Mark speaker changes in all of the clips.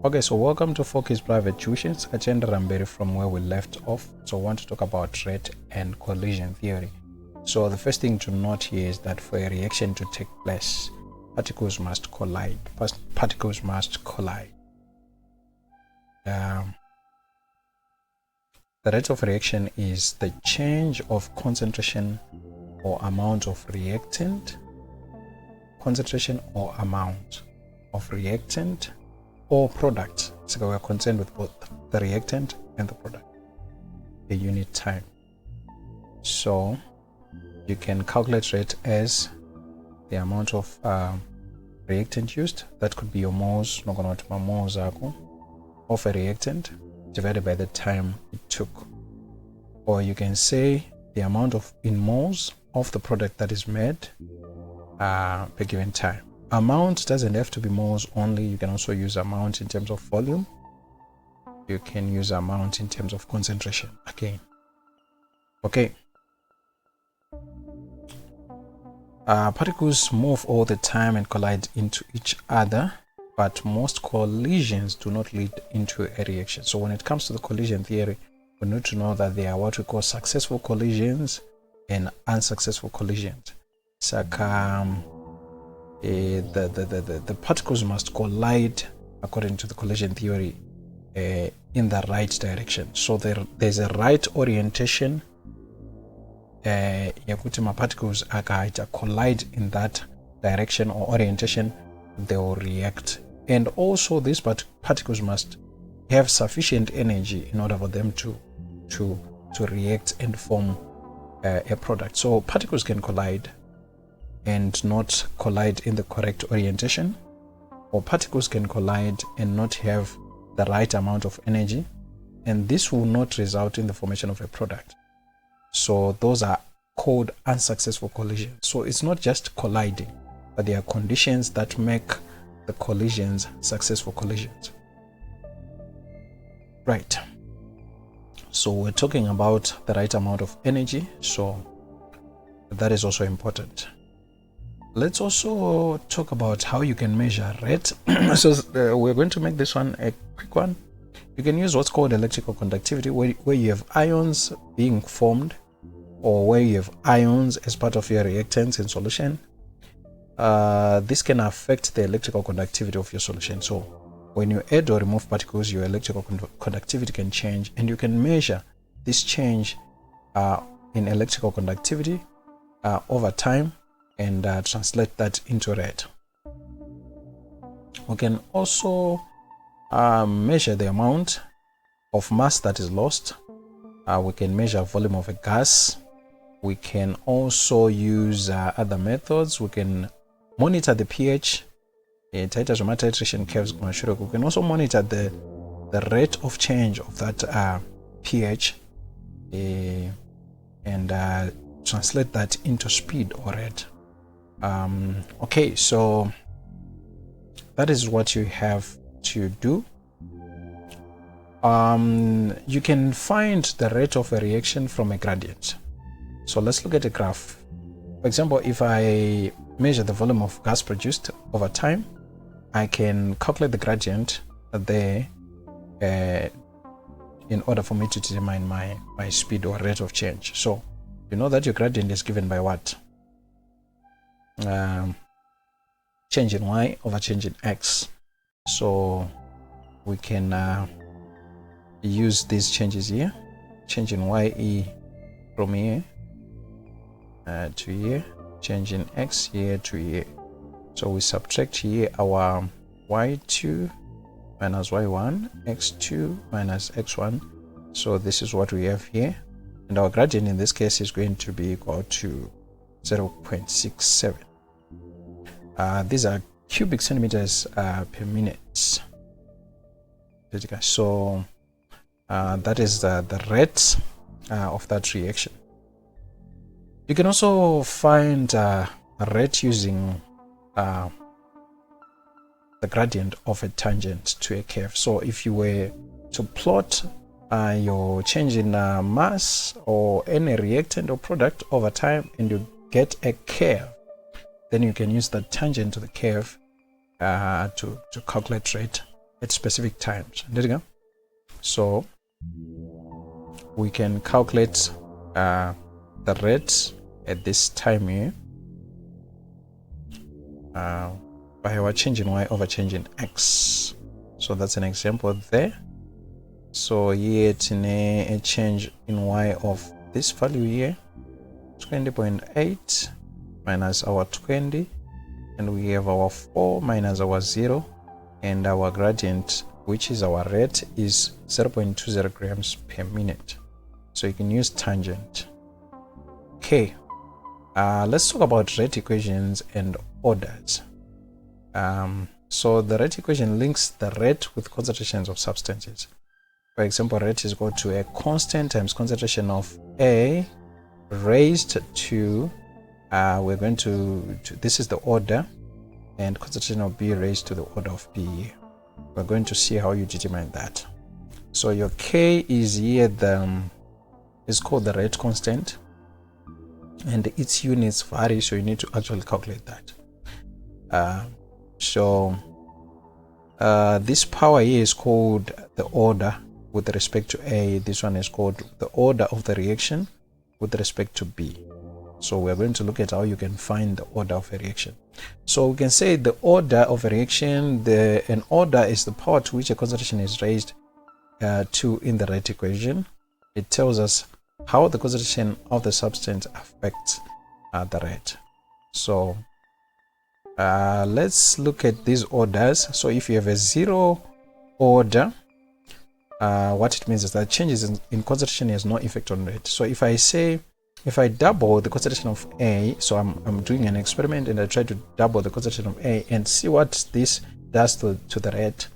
Speaker 1: Okay, so welcome to Focus Private Tuitions. Achenda Ramberi from where we left off. So I want to talk about rate and collision theory. So the first thing to note here is that for a reaction to take place, particles must collide. Particles must collide. The rate of reaction is the change of concentration or amount of reactant, concentration or amount of reactant or product. So we're concerned with both the reactant and the product, the unit time. So you can calculate rate as the amount of reactant used. That could be your moles, moles of a reactant divided by the time it took. Or you can say the amount of in moles of the product that is made per given time. Amount doesn't have to be moles only. You can also use amount in terms of volume. You can use amount in terms of concentration again. Okay. Particles move all the time and collide into each other, but most collisions do not lead into a reaction. So when it comes to the collision theory, we need to know that there are what we call successful collisions and unsuccessful collisions. So the particles must collide according to the collision theory in the right direction. So there's a right orientation yakuti particles collide in that direction or orientation, they will react. And also these particles must have sufficient energy in order for them to react and form a product. So particles can collide and not collide in the correct orientation, or particles can collide and not have the right amount of energy, and this will not result in the formation of a product. So those are called unsuccessful collisions. So it's not just colliding, but there are conditions that make the collisions successful collisions. Right. So we're talking about the right amount of energy, so that is also important. Let's also talk about how you can measure rate. So we're going to make this one a quick one. You can use what's called electrical conductivity, where you have ions being formed, or where you have ions as part of your reactants in solution. This can affect the electrical conductivity of your solution. So when you add or remove particles, your electrical conductivity can change, and you can measure this change in electrical conductivity over time and translate that into rate. We can also measure the amount of mass that is lost. We can measure volume of a gas. We can also use other methods. We can monitor the pH, titration curves. We can also monitor the rate of change of that pH and translate that into speed or rate. Okay, so that is what you have to do. You can find the rate of a reaction from a gradient. So let's look at a graph. For example, if I measure the volume of gas produced over time, I can calculate the gradient there in order for me to determine my speed or rate of change. So you know that your gradient is given by what? Change in y over change in x. So we can use these changes here. Change in y from here to here, change in x here to here. So we subtract here our y2 minus y1, x2 minus x1. So this is what we have here, and our gradient in this case is going to be equal to 0.67. These are cubic centimeters per minute. So that is the rate of that reaction. You can also find a rate using the gradient of a tangent to a curve. So if you were to plot your change in mass or any reactant or product over time and you get a curve, then you can use the tangent to the curve to calculate rate at specific times. There you go. So we can calculate the rate at this time here by our change in y over change in x. So that's an example there. So here it's in a change in y of this value here, 20.8 minus our 20, and we have our 4 minus our 0, and our gradient, which is our rate, is 0.20 grams per minute. So you can use tangent. Okay, let's talk about rate equations and orders. So the rate equation links the rate with concentrations of substances. For example, rate is equal to a constant times concentration of A raised to, we're going to this is the order, and concentration of B raised to the order of B. We're going to see how you determine that. So your K is here, is called the rate constant, and its units vary, so you need to actually calculate that. This power here is called the order with respect to A. This one is called the order of the reaction with respect to B. So we're going to look at how you can find the order of a reaction. So we can say the order of a reaction, an order is the power to which a concentration is raised to in the rate equation. It tells us how the concentration of the substance affects the rate. So let's look at these orders. So if you have a zero order, what it means is that changes in concentration has no effect on rate. So if I double the concentration of A, so I'm doing an experiment and I try to double the concentration of A and see what this does to the rate.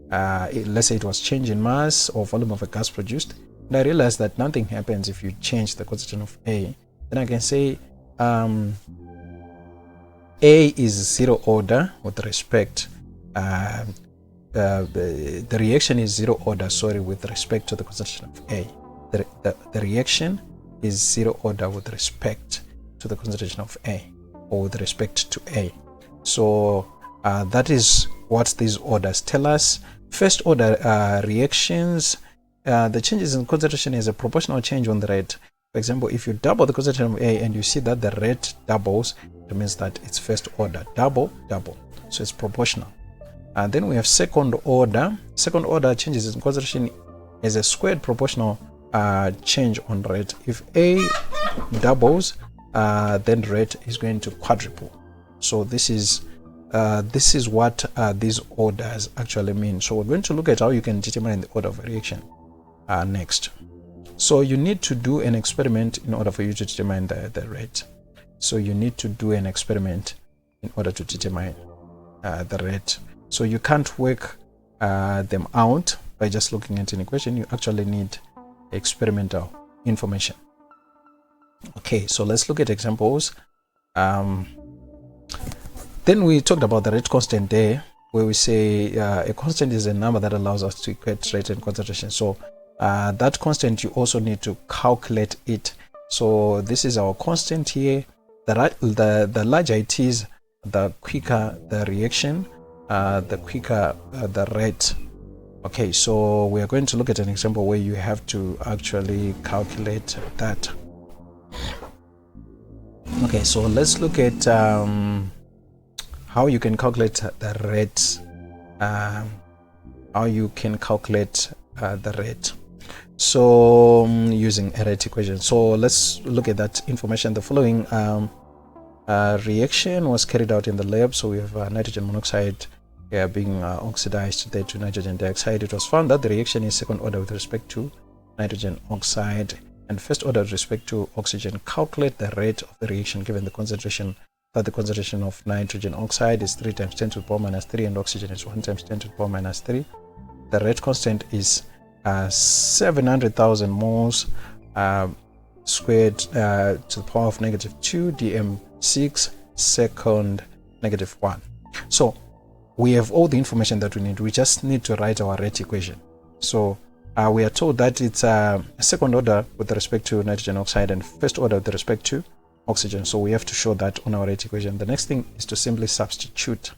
Speaker 1: Let's say it was change in mass or volume of a gas produced, and I realize that nothing happens if you change the concentration of A. Then I can say A is zero order with respect. The reaction is zero order, with respect to the concentration of A. The reaction is zero order with respect to the concentration of A, or with respect to A. So that is what these orders tell us. First order reactions, the changes in concentration is a proportional change on the rate. For example, if you double the concentration of A and you see that the rate doubles, it means that it's first order, double, so it's proportional. And then we have second order. Second order changes in concentration is a squared proportional change on rate. If A doubles, then rate is going to quadruple. So this is what these orders actually mean. So we're going to look at how you can determine the order of a reaction next. So you need to do an experiment in order for you to determine the rate. So you need to do an experiment in order to determine the rate. So you can't work them out by just looking at an equation. You actually need experimental information. Okay, so let's look at examples. Then we talked about the rate constant there, where we say a constant is a number that allows us to equate rate and concentration. So that constant, you also need to calculate it. So this is our constant here. The larger it is, the quicker the reaction, the quicker the rate. Okay, so we are going to look at an example where you have to actually calculate that. Okay, so let's look at how you can calculate the rate. How you can calculate the rate. So using a rate equation. So let's look at that information. The following reaction was carried out in the lab. So we have nitrogen monoxide being oxidized there to nitrogen dioxide. It was found that the reaction is second order with respect to nitrogen oxide and first order with respect to oxygen. Calculate the rate of the reaction given the concentration, that the concentration of nitrogen oxide is 3 times 10 to the power minus 3 and oxygen is 1 times 10 to the power minus 3. The rate constant is 700,000 moles squared to the power of negative 2 dm6 second negative 1. So we have all the information that we need. We just need to write our rate equation. So we are told that it's second order with respect to nitrogen oxide and first order with respect to oxygen. So we have to show that on our rate equation. The next thing is to simply substitute.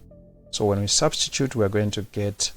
Speaker 1: So when we substitute, we are going to get